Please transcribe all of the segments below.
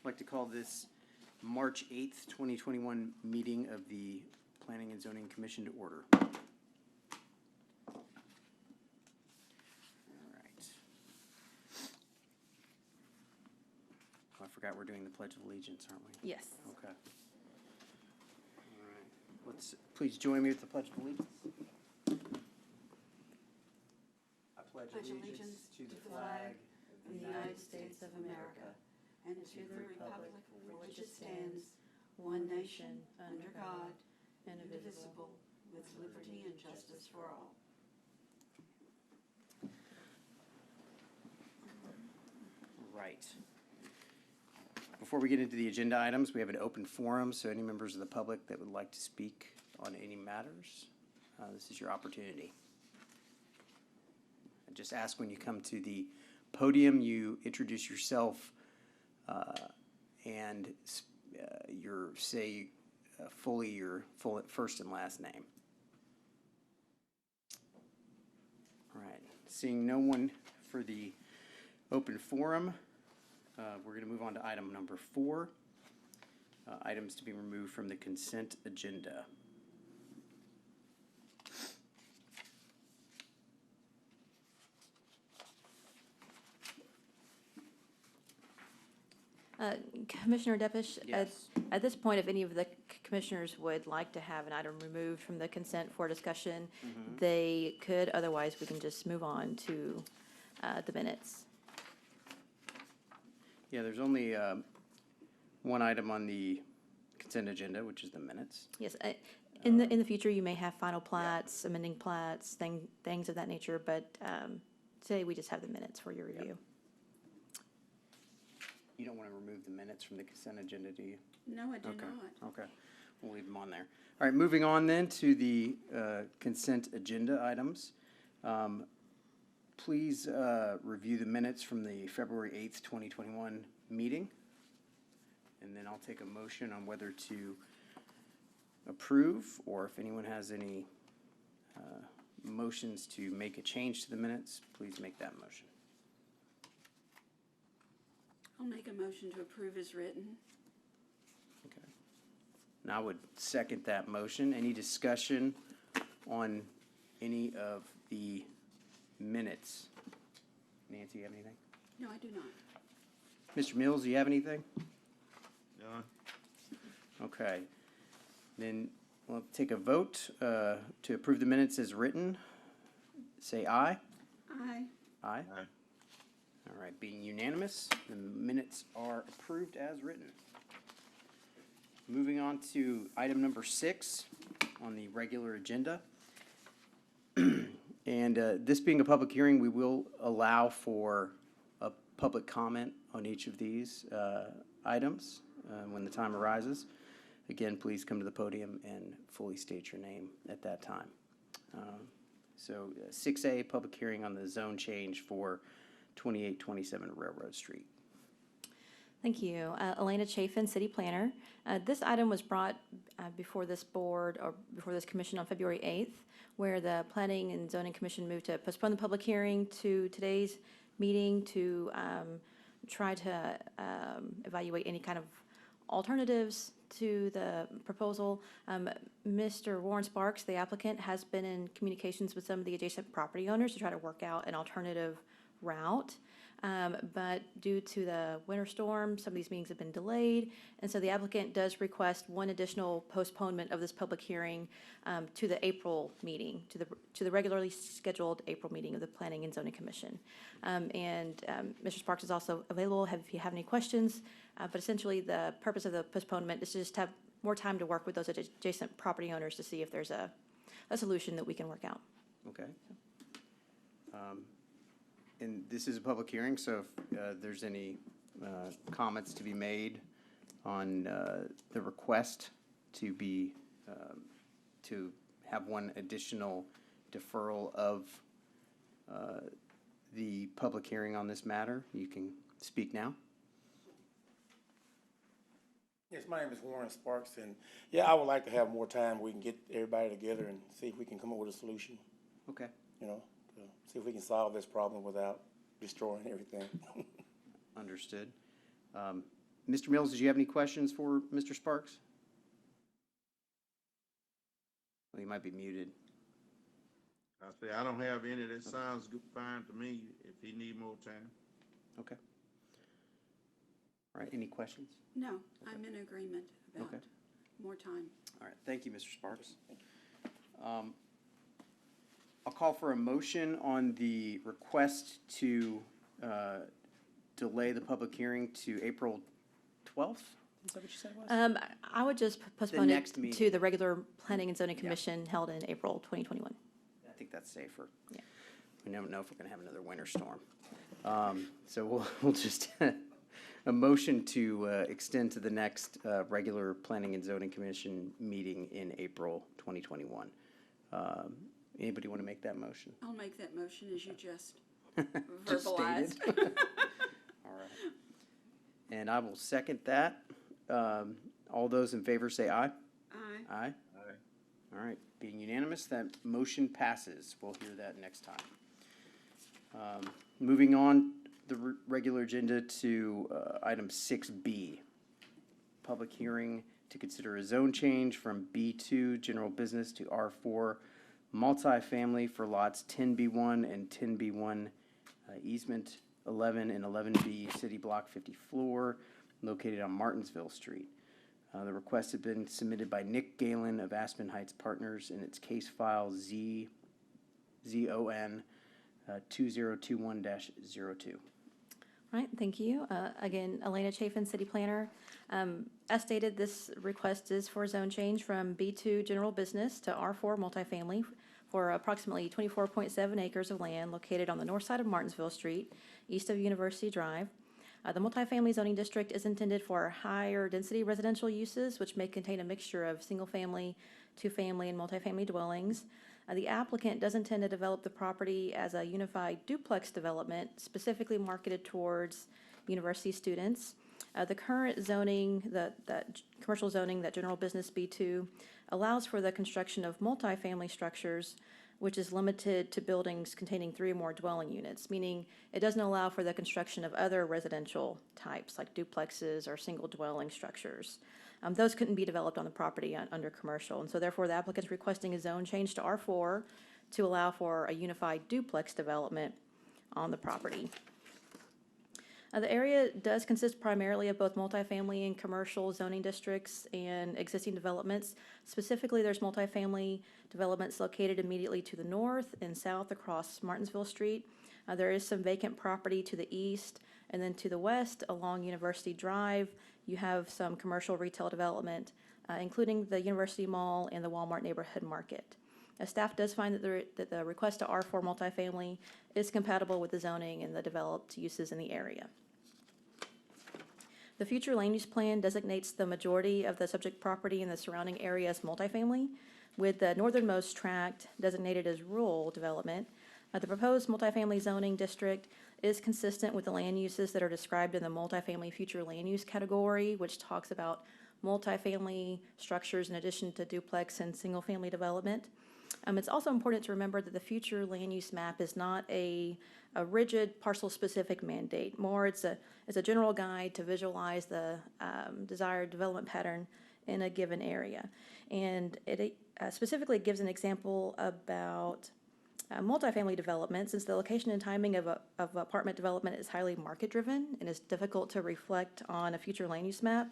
I'd like to call this March 8th, 2021 meeting of the Planning and Zoning Commission to order. All right. Oh, I forgot we're doing the Pledge of Allegiance, aren't we? Yes. Okay. All right. Let's please join me with the Pledge of Allegiance. I pledge allegiance to the flag of the United States of America and to the republic for which it stands, one nation, under God, indivisible, with liberty and justice for all. Right. Before we get into the agenda items, we have an open forum, so any members of the public that would like to speak on any matters, this is your opportunity. I just ask when you come to the podium, you introduce yourself and your full first and last name. All right. Seeing no one for the open forum, we're going to move on to item number 4, items to be removed from the consent agenda. Commissioner Depish, Yes. at this point, if any of the commissioners would like to have an item removed from the consent for discussion, they could. Otherwise, we can just move on to the minutes. Yeah, there's only one item on the consent agenda, which is the minutes. Yes. In the future, you may have final plats, amending plats, things of that nature, but today we just have the minutes for your review. You don't want to remove the minutes from the consent agenda, do you? No, I do Okay. not. Okay, we'll leave them on there. All right, moving on then to the consent agenda items. Please review the minutes from the February 8th, 2021 meeting. And then I'll take a motion on whether to approve, or if anyone has any motions to make a change to the minutes, please make that motion. I'll make a motion to approve as written. Okay. And I would second that motion. Any discussion on any of the minutes? Nancy, you have anything? No, I do not. Mr. Mills, do you have anything? None. Okay. Then we'll take a vote to approve the minutes as written. Say aye. Aye. Aye. Aye. All right, being unanimous, the minutes are approved as written. Moving on to item number 6 on the regular agenda. And this being a public hearing, we will allow for a public comment on each of these items when the time arises. Again, please come to the podium and fully state your name at that time. So 6A, public hearing on the zone change for 2827 Railroad Street. Thank you. Elena Chafin, City Planner. This item was brought before this board or before this commission on February 8th, where the Planning and Zoning Commission moved to postpone the public hearing to today's meeting to try to evaluate any kind of alternatives to the proposal. Mr. Warren Sparks, the applicant, has been in communications with some of the adjacent property owners to try to work out an alternative route. But due to the winter storm, some of these meetings have been delayed, and so the applicant does request one additional postponement of this public hearing to the April meeting, to the regularly scheduled April meeting of the Planning and Zoning Commission. Mr. Sparks is also available if you have any questions, but essentially the purpose of the postponement is to just have more time to work with those adjacent property owners to see if there's a solution that we can work out. Okay. And this is a public hearing, so if there's any comments to be made on the request to be, to have one additional deferral of the public hearing on this matter, you can speak now. Yes, my name is Warren Sparks, and yeah, I would like to have more time. We can get everybody together and see if we can come up with a solution, Okay. you know, to see if we can solve this problem without destroying everything. Understood. Mr. Mills, did you have any questions for Mr. Sparks? Well, he might be muted. I say, I don't have any, that sounds good, fine to me, if he need more time. Okay. All right, any questions? No, I'm in agreement about Okay. more time. All right, thank you, Mr. Sparks. I'll call for a motion on the request to delay the public hearing to April 12th? Is that what you said it was? I would just postpone next it meeting. to the regular Planning and Zoning Commission held in April 2021. I think that's safer. Yeah. We don't know if we're going to have another winter storm. So we'll just, a motion to extend to the next regular Planning and Zoning Commission meeting in April 2021. Anybody want to make that motion? I'll make that motion as you just Just verbalized. stated. All right. And I will second that. All those in favor say aye. Aye. Aye. Aye. All right, being unanimous, that motion passes. We'll hear that next time. Moving on, the regular agenda to item 6B. Public hearing to consider a zone change from B2 General Business to R4 Multifamily for lots 10B1 and 10B1 easement 11 and 11B City Block 54 located on Martinsville Street. The request had been submitted by Nick Galen of Aspen Heights Partners in its case file ZON 2021-02. All right, thank you. Again, Elena Chafin, City Planner. As stated, this request is for zone change from B2 General Business to R4 Multifamily for approximately 24.7 acres of land located on the north side of Martinsville Street, east of University Drive. The multifamily zoning district is intended for higher density residential uses, which may contain a mixture of single-family, two-family, and multifamily dwellings. The applicant does intend to develop the property as a unified duplex development specifically marketed towards university students. The current zoning, that commercial zoning, that general business B2, allows for the construction of multifamily structures, which is limited to buildings containing 3 or more dwelling units, meaning it doesn't allow for the construction of other residential types like duplexes or single dwelling structures. Those couldn't be developed on the property under commercial, and so therefore the applicant's requesting a zone change to R4 to allow for a unified duplex development on the property. The area does consist primarily of both multifamily and commercial zoning districts and existing developments. Specifically, there's multifamily developments located immediately to the north and south across Martinsville Street. There is some vacant property to the east, and then to the west along University Drive, you have some commercial retail development, including the University Mall and the Walmart Neighborhood Market. Staff does find that the request to R4 multifamily is compatible with the zoning and the developed uses in the area. The future land use plan designates the majority of the subject property in the surrounding area as multifamily, with the northernmost tract designated as rural development. The proposed multifamily zoning district is consistent with the land uses that are described in the multifamily future land use category, which talks about multifamily structures in addition to duplex and single-family development. It's also important to remember that the future land use map is not a rigid parcel-specific mandate. More, it's a general guide to visualize the desired development pattern in a given area. And it specifically gives an example about multifamily development, since the location and timing of apartment development is highly market-driven and is difficult to reflect on a future land use map.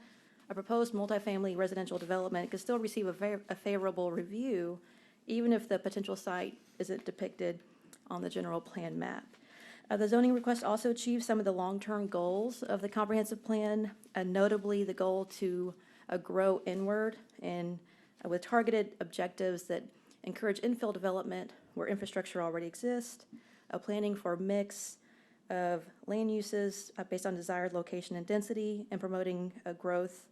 A proposed multifamily residential development could still receive a favorable review even if the potential site isn't depicted on the general plan map. The zoning request also achieves some of the long-term goals of the comprehensive plan, notably the goal to grow inward and with targeted objectives that encourage infill development where infrastructure already exists, planning for a mix of land uses based on desired location and density, and promoting growth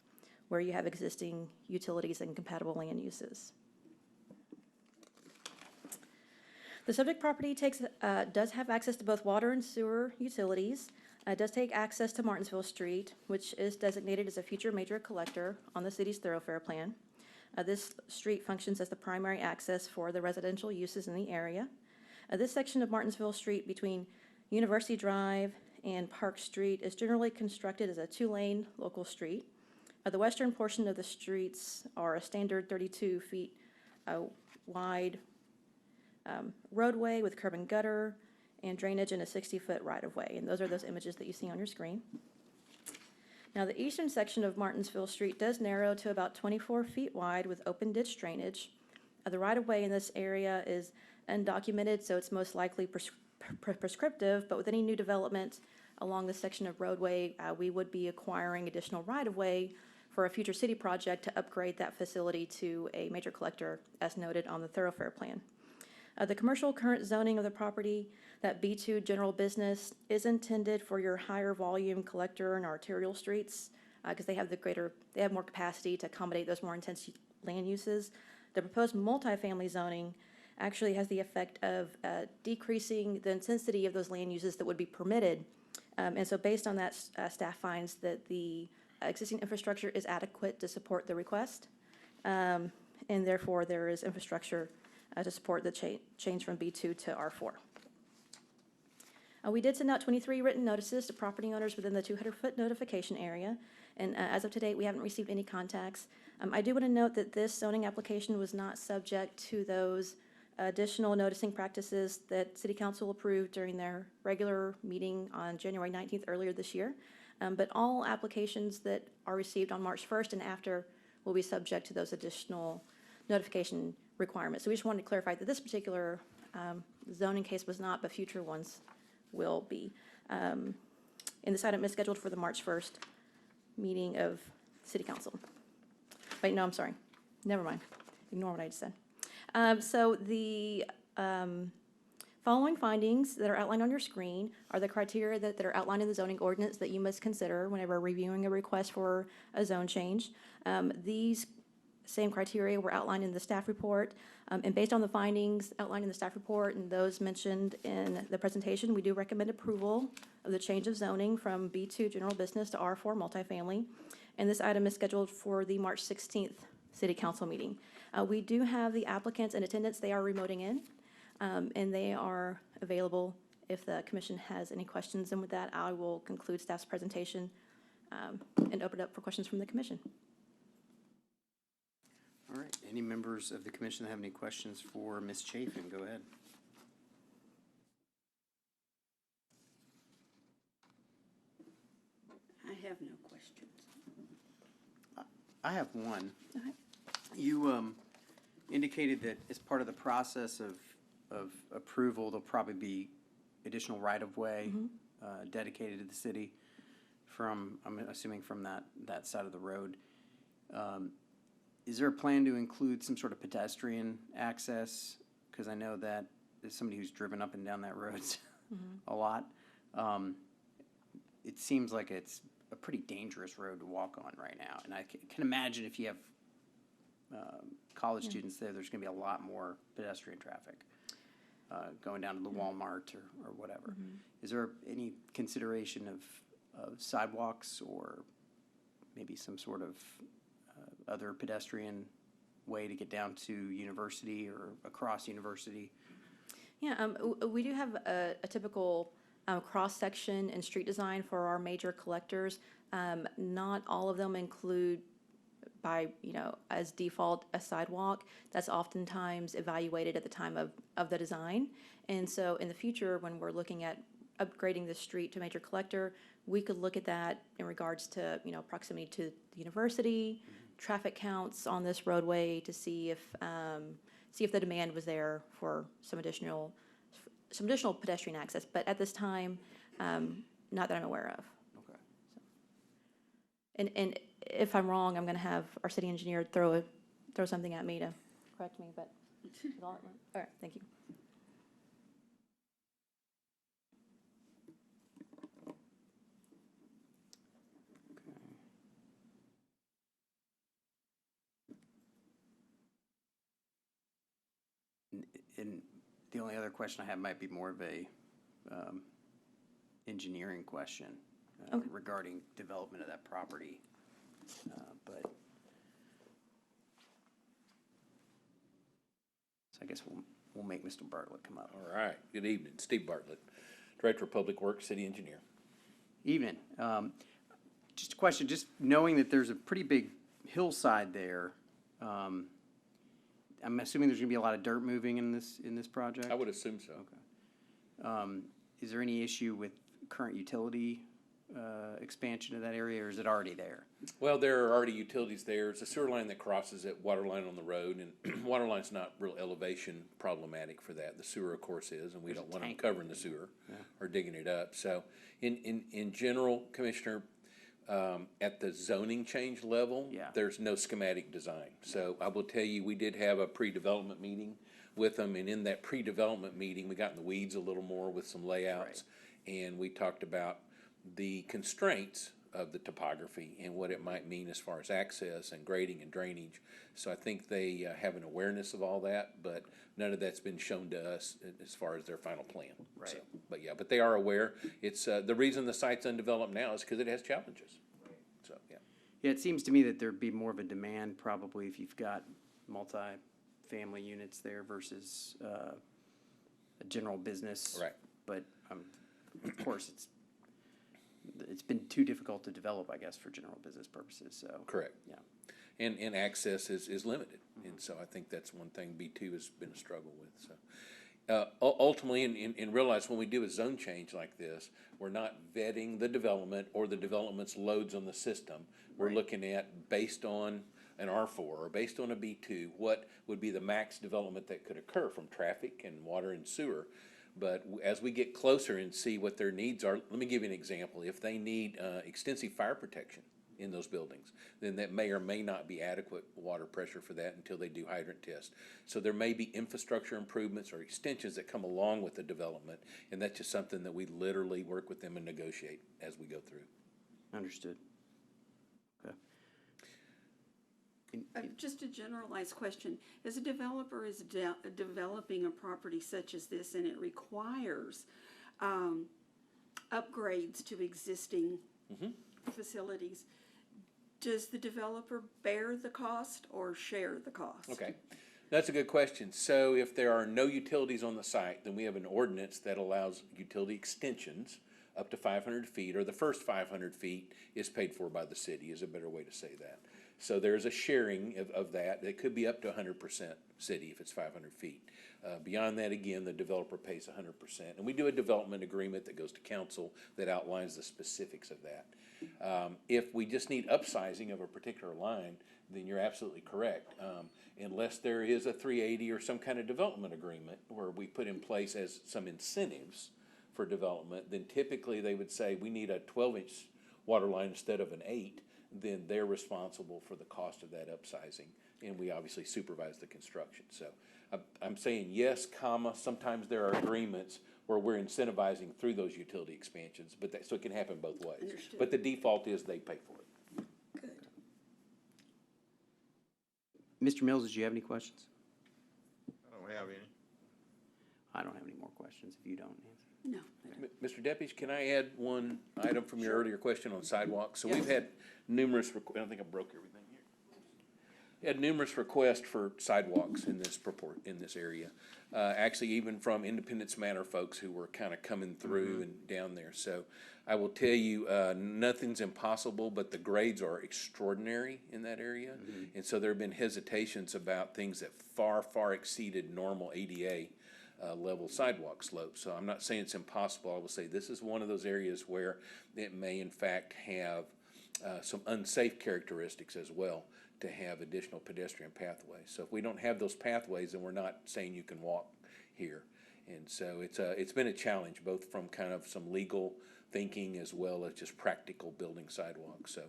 where you have existing utilities and compatible land uses. The subject property does have access to both water and sewer utilities. It does take access to Martinsville Street, which is designated as a future major collector on the city's thoroughfare plan. This street functions as the primary access for the residential uses in the area. This section of Martinsville Street between University Drive and Park Street is generally constructed as a two-lane local street. The western portion of the streets are a standard 32 feet wide roadway with curb and gutter and drainage and a 60-foot right-of-way. And those are those images that you see on your screen. Now, the eastern section of Martinsville Street does narrow to about 24 feet wide with open ditch drainage. The right-of-way in this area is undocumented, so it's most likely prescriptive, but with any new development along this section of roadway, we would be acquiring additional right-of-way for a future city project to upgrade that facility to a major collector, as noted on the thoroughfare plan. The commercial current zoning of the property, that B2 general business, is intended for your higher volume collector and arterial streets because they have more capacity to accommodate those more intense land uses. The proposed multifamily zoning actually has the effect of decreasing the intensity of those land uses that would be permitted. And so based on that, staff finds that the existing infrastructure is adequate to support the request. And therefore, there is infrastructure to support the change from B2 to R4. We did send out 23 written notices to property owners within the 200-foot notification area, and as of today, we haven't received any contacts. I do want to note that this zoning application was not subject to those additional noticing practices that City Council approved during their regular meeting on January 19th earlier this year. But all applications that are received on March 1st and after will be subject to those additional notification requirements. So we just wanted to clarify that this particular zoning case was not, but future ones will be. And this item is scheduled for the March 1st meeting of City Council. Wait, no, I'm sorry. Never mind. Ignore what I just said. So the following findings that are outlined on your screen are the criteria that are outlined in the zoning ordinance that you must consider whenever reviewing a request for a zone change. These same criteria were outlined in the staff report. And based on the findings outlined in the staff report and those mentioned in the presentation, we do recommend approval of the change of zoning from B2 general business to R4 multifamily. And this item is scheduled for the March 16th City Council meeting. We do have the applicants in attendance. They are remoting in, and they are available if the commission has any questions. And with that, I will conclude staff's presentation and open it up for questions from the commission. All right, any members of the commission that have any questions for Ms. Chafin, go ahead. I have no questions. I have one. Okay. You indicated that as part of the process of approval, there'll probably be additional right-of-way dedicated to the city from, I'm assuming from that side of the road. Is there a plan to include some sort of pedestrian access? Because I know that as somebody who's driven up and down that road a lot, it seems like it's a pretty dangerous road to walk on right now. And I can imagine if you have college students there, there's going to be a lot more pedestrian traffic going down to the Walmart or whatever. Is there any consideration of sidewalks or maybe some sort of other pedestrian way to get down to University or across University? Yeah, we do have a typical cross-section and street design for our major collectors. Not all of them include by, as default, a sidewalk. That's oftentimes evaluated at the time of the design. And so in the future, when we're looking at upgrading the street to major collector, we could look at that in regards to, proximity to the university, traffic counts on this roadway to see if the demand was there for some additional pedestrian access. But at this time, not that I'm aware of. Okay. And if I'm wrong, I'm going to have our city engineer throw something at me to correct me, but all right, thank you. And the only other question I have might be more of a engineering question Okay. regarding development of that property. But so I guess we'll make Mr. Bartlett come up. All right, good evening, Steve Bartlett, Director of Public Works, City Engineer. Evening. Just a question, just knowing that there's a pretty big hillside there, I'm assuming there's gonna be a lot of dirt moving in this project? I would assume so. Is there any issue with current utility expansion of that area, or is it already there? Well, there are already utilities there. It's a sewer line that crosses at water line on the road, and water line's not real elevation problematic for that. The sewer, of course, is, and we don't want them tank. covering the sewer or digging it up. So in general, Commissioner, at the zoning change level, Yeah. there's no schematic design. So I will tell you, we did have a pre-development meeting with them, and in that pre-development meeting, we got in the weeds a little more with some layouts. And we talked about the constraints of the topography and what it might mean as far as access and grading and drainage. So I think they have an awareness of all that, but none of that's been shown to us as far as their final plan. Right. So, but yeah, but they are aware. It's, the reason the site's undeveloped now is because it has challenges. So, yeah. Yeah, it seems to me that there'd be more of a demand probably if you've got multi-family units there versus a general business. Right. But of course, it's been too difficult to develop, I guess, for general business purposes, so. Correct. Yeah. And access is limited, and so I think that's one thing B2 has been a struggle with, so. Ultimately, and realize when we do a zone change like this, we're not vetting the development or the development's loads on the system. We're looking at, based on an R4 or based on a B2, what would be the max development that could occur from traffic and water and sewer. But as we get closer and see what their needs are, let me give you an example. If they need extensive fire protection in those buildings, then that may or may not be adequate water pressure for that until they do hydrant tests. So there may be infrastructure improvements or extensions that come along with the development, and that's just something that we literally work with them and negotiate as we go through. Understood. Okay. Just a generalized question. As a developer is developing a property such as this and it requires upgrades to existing facilities, does the developer bear the cost or share the cost? Okay, that's a good question. So if there are no utilities on the site, then we have an ordinance that allows utility extensions up to 500 feet, or the first 500 feet is paid for by the city, is a better way to say that. So there's a sharing of that. It could be up to 100% city if it's 500 feet. Beyond that, again, the developer pays 100%. And we do a development agreement that goes to council that outlines the specifics of that. If we just need upsizing of a particular line, then you're absolutely correct. Unless there is a 380 or some kind of development agreement where we put in place as some incentives for development, then typically they would say, we need a 12-inch water line instead of an 8, then they're responsible for the cost of that upsizing, and we obviously supervise the construction. So I'm saying yes, comma, sometimes there are agreements where we're incentivizing through those utility expansions, but that, so it can happen both ways. Understood. But the default is they pay for it. Good. Mr. Mills, did you have any questions? I don't have any. I don't have any more questions if you don't, Nancy. No. Mr. Deputy, can I add one item from your earlier question on sidewalks? So we've had numerous, I don't think I broke everything here. We had numerous requests for sidewalks in this area. Actually, even from Independence Manor folks who were kind of coming through and down there. So I will tell you, nothing's impossible, but the grades are extraordinary in that area. And so there have been hesitations about things that far, far exceeded normal ADA level sidewalk slopes. So I'm not saying it's impossible. I will say this is one of those areas where it may in fact have some unsafe characteristics as well to have additional pedestrian pathways. So if we don't have those pathways, then we're not saying you can walk here. And so it's been a challenge, both from kind of some legal thinking as well as just practical building sidewalks. So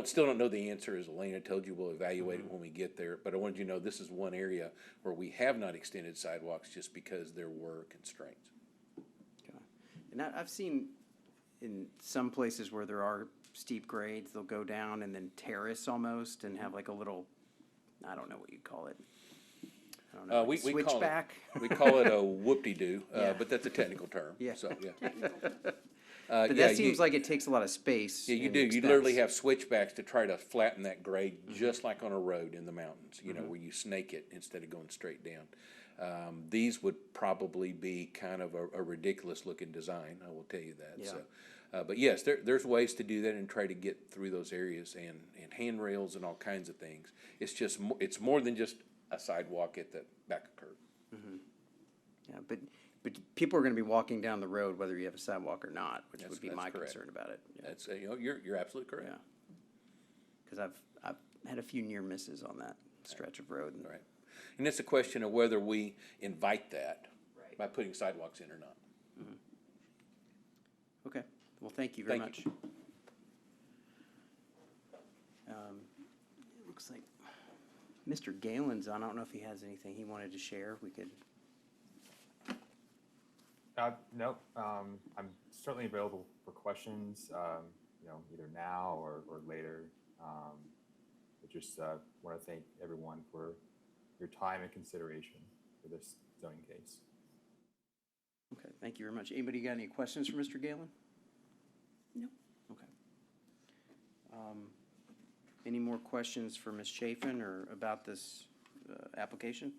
still don't know the answer. As Elena told you, we'll evaluate it when we get there. But I wanted you to know this is one area where we have not extended sidewalks just because there were constraints. Okay. And I've seen in some places where there are steep grades, they'll go down and then terrace almost and have like a little, I don't know what you'd call it. I don't know, We call it- switchback? We call it a whoop-de-doo, Yeah. but that's a technical term. Yeah. So, yeah. But Yeah, that seems like it takes a lot of space. Yeah, you and do. You expense. literally have switchbacks to try to flatten that grade, just like on a road in the mountains, you know, where you snake it instead of going straight down. These would probably be kind of a ridiculous looking design, I will tell you that. Yeah. So, But yes, there's ways to do that and try to get through those areas and handrails and all kinds of things. It's just, it's more than just a sidewalk at the back of curb. Yeah, but people are gonna be walking down the road whether you have a sidewalk or not, which would be That's my correct. concern about it. Yeah. That's, you're absolutely correct. Yeah. Because I've had a few near misses on that stretch of road. And Right. And it's a question of whether we invite that by putting sidewalks in or not. Okay, well, thank you very Thank much. It looks like Mr. Galen's on. I don't know if he has anything he wanted to share. We could, No, I'm certainly available for questions, either now or later. But just want to thank everyone for your time and consideration for this zoning case. okay, thank you very much. Anybody got any questions for Mr. Galen? No. Okay. Any more questions for Ms. Chafin or about this application?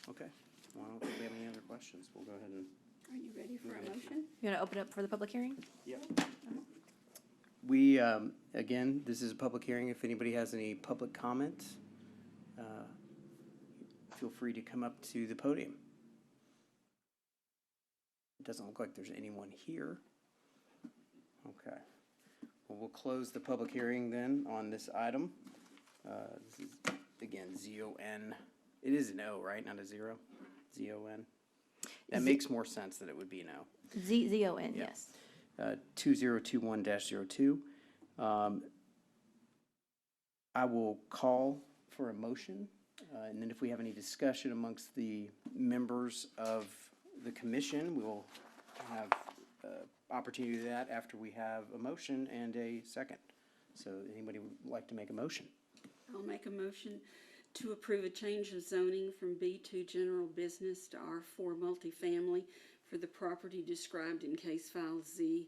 Okay, well, I don't think we have any other questions. We'll go ahead and. Are you ready for a motion? You want to open up for the public hearing? We, again, this is a public hearing. If anybody has any public comment, feel free to come up to the podium. It doesn't look like there's anyone here. Okay. Well, we'll close the public hearing then on this item. This is, again, ZON. It is an O, right? Not a zero? ZON. That makes more sense that it would be an O. ZON, Yeah. yes. 2021-02. I will call for a motion, and then if we have any discussion amongst the members of the commission, we will have opportunity to do that after we have a motion and a second. So anybody would like to make a motion? I'll make a motion to approve a change of zoning from B2 general business to R4 multifamily for the property described in case file ZON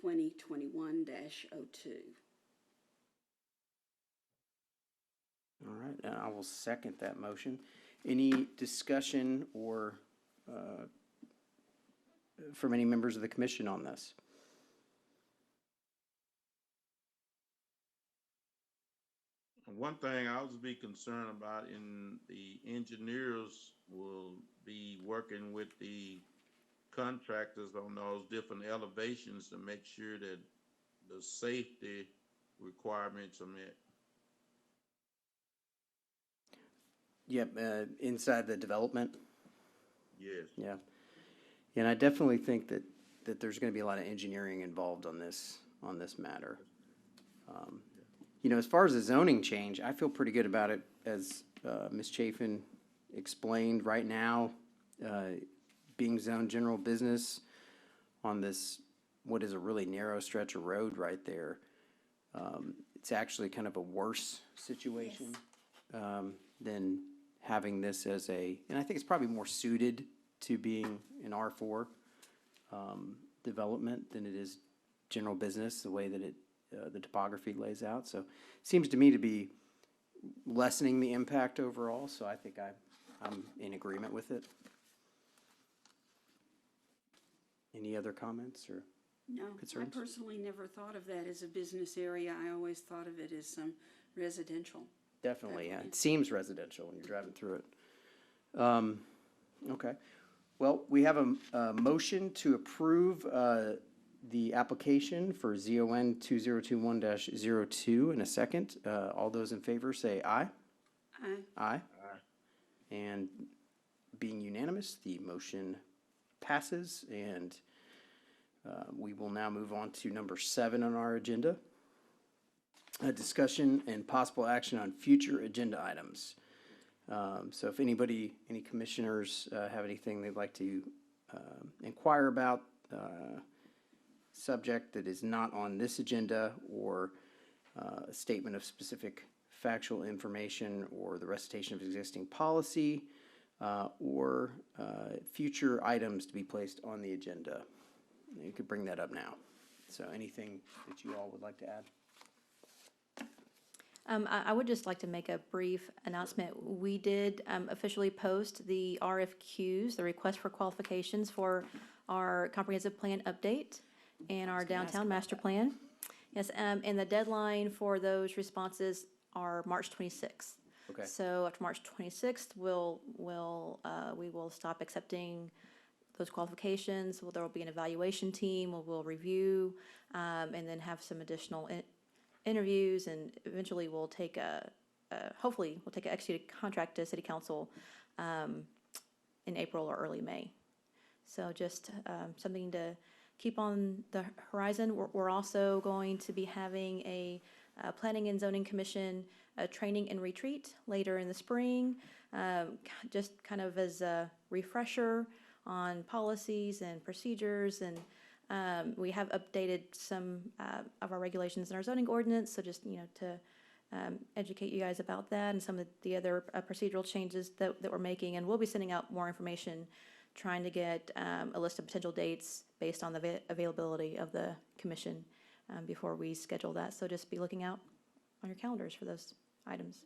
2021-02. All right, and I will second that motion. Any discussion or from any members of the commission on this? One thing I would be concerned about in the engineers will be working with the contractors on those different elevations to make sure that the safety requirements are met. Yep, inside the development. Yes. Yeah. And I definitely think that there's gonna be a lot of engineering involved on this matter. As far as the zoning change, I feel pretty good about it, as Ms. Chafin explained right now, being zoned general business on this, what is a really narrow stretch of road right there. It's actually kind of a worse situation than having this as and I think it's probably more suited to being an R4 development than it is general business, the way that the topography lays out. So it seems to me to be lessening the impact overall, so I think I'm in agreement with it. Any other comments or? No, Concerns? I personally never thought of that as a business area. I always thought of it as some residential. Definitely, yeah. Definitely. It seems residential when you're driving through it. Okay. Well, we have a motion to approve the application for ZON 2021-02 in a second. All those in favor say aye. Aye. Aye. And being unanimous, the motion passes, and we will now move on to number 7 on our agenda. A discussion and possible action on future agenda items. So if any commissioners have anything they'd like to inquire about, subject that is not on this agenda, or a statement of specific factual information, or the recitation of existing policy, or future items to be placed on the agenda, you could bring that up now. So anything that you all would like to add? I would just like to make a brief announcement. We did officially post the RFQs, the request for qualifications for our comprehensive plan update and our downtown master plan. Yes, and the deadline for those responses are March 26th. Okay. So after March 26th, we will stop accepting those qualifications. There will be an evaluation team, we'll review, and then have some additional interviews, and eventually we'll take hopefully we'll take an executed contract to city council in April or early May. So just something to keep on the horizon. We're also going to be having a Planning and Zoning Commission training and retreat later in the spring, just kind of as a refresher on policies and procedures, and we have updated some of our regulations in our zoning ordinance, so just, to educate you guys about that and some of the other procedural changes that we're making. And we'll be sending out more information, trying to get a list of potential dates based on the availability of the commission before we schedule that. So just be looking out on your calendars for those items.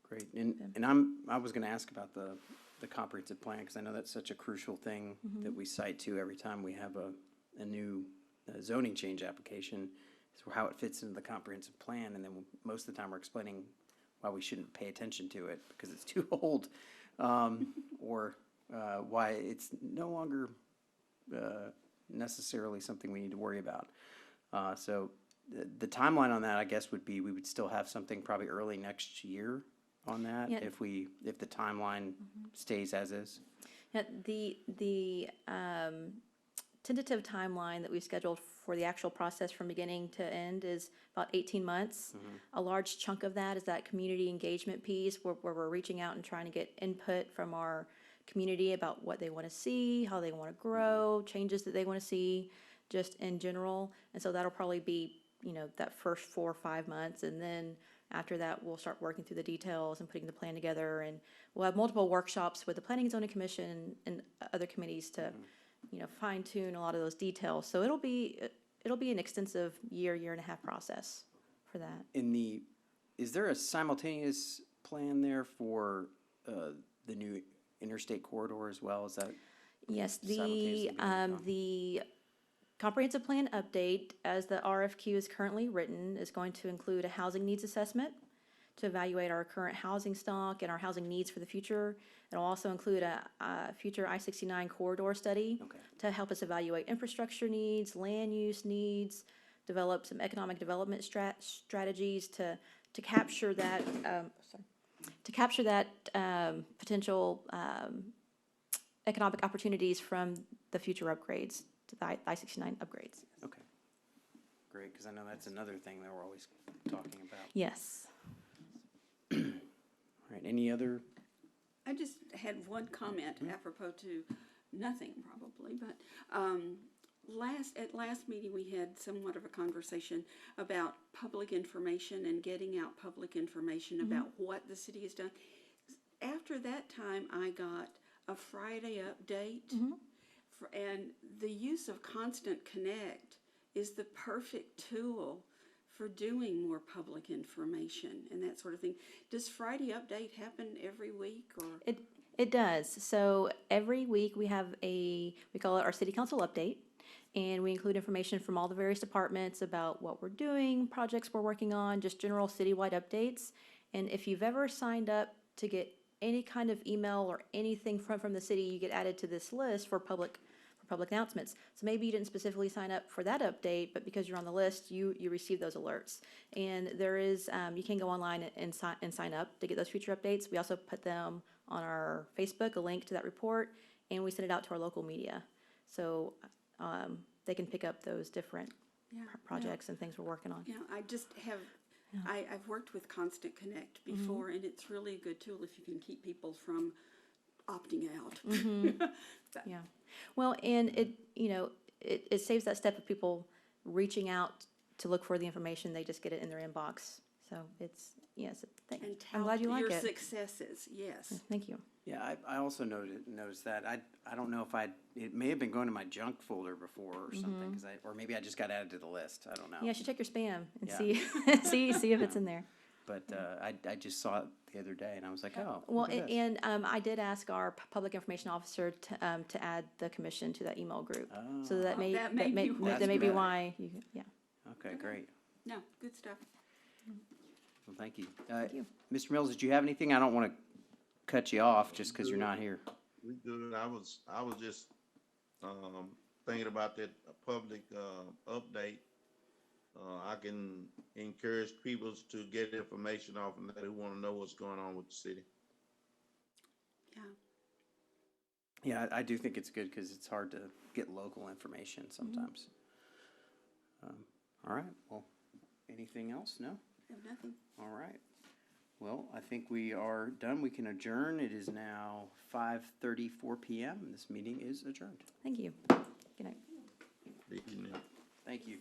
Great. And I was going to ask about the comprehensive plan, because I know that's such a crucial thing that we cite to every time we have a new zoning change application, is how it fits into the comprehensive plan. And then most of the time we're explaining why we shouldn't pay attention to it because it's too old, or why it's no longer necessarily something we need to worry about. So the timeline on that, I guess, would be we would still have something probably early next year on that, Yeah. if the timeline stays as is. Yeah, the tentative timeline that we scheduled for the actual process from beginning to end is about 18 months. A large chunk of that is that community engagement piece where we're reaching out and trying to get input from our community about what they want to see, how they want to grow, changes that they want to see, just in general. And so that'll probably be, that first 4 or 5 months. And then after that, we'll start working through the details and putting the plan together. And we'll have multiple workshops with the Planning and Zoning Commission and other committees to, fine tune a lot of those details. So it'll be an extensive year and a half process for that. Is there a simultaneous plan there for the new interstate corridor as well? Is that? Yes, simultaneously being worked on? the comprehensive plan update, as the RFQ is currently written, is going to include a housing needs assessment to evaluate our current housing stock and our housing needs for the future. It'll also include a future I-69 corridor study to help us evaluate infrastructure needs, land use needs, develop some economic development strategies to capture that potential economic opportunities from the future upgrades, to the I-69 upgrades. Okay. Great, because I know that's another thing that we're always talking about. Yes. All right, any other? I just had one comment apropos to nothing probably, but at last meeting we had somewhat of a conversation about public information and getting out public information about what the city has done. After that time, I got a Friday update, and the use of Constant Connect is the perfect tool for doing more public information and that sort of thing. Does Friday update happen every week, or? It does. So every week we have we call it our city council update, and we include information from all the various departments about what we're doing, projects we're working on, just general citywide updates. And if you've ever signed up to get any kind of email or anything from the city, you get added to this list for public announcements. So maybe you didn't specifically sign up for that update, but because you're on the list, you receive those alerts. And there is, you can go online and sign up to get those future updates. We also put them on our Facebook, a link to that report, and we send it out to our local media. So they can pick up those different projects and things we're working on. Yeah, I just have, I've worked with Constant Connect before, and it's really a good tool if you can keep people from opting out. Yeah. Well, and it saves that step of people reaching out to look for the information. They just get it in their inbox. So it's, yes, And I'm glad you like your it. successes, yes. Thank you. Yeah, I also noticed that. I don't know if it may have been going to my junk folder before or something, or maybe I just got added to the list. I don't know. Yeah, you should check your spam and Yeah. see if it's in there. but I just saw it the other day, and I was like, oh, Well, look at this. and I did ask our public information officer to add the commission to that email group. So that may, that may be why. that may be That's why, yeah. Okay, great. No, good stuff. Well, thank you. Thank you. Mr. Mills, did you have anything? I don't want to cut you off just because you're not here. We good. I was just, thinking about that public, update. I can encourage people to get information off of that who want to know what's going on with the city. Yeah. Yeah, I do think it's good because it's hard to get local information sometimes. All right, well, anything else? No? I have nothing. All right. Well, I think we are done. We can adjourn. It is now 5:34 PM. This meeting is adjourned. Thank you. Good night. Did you know? Thank you.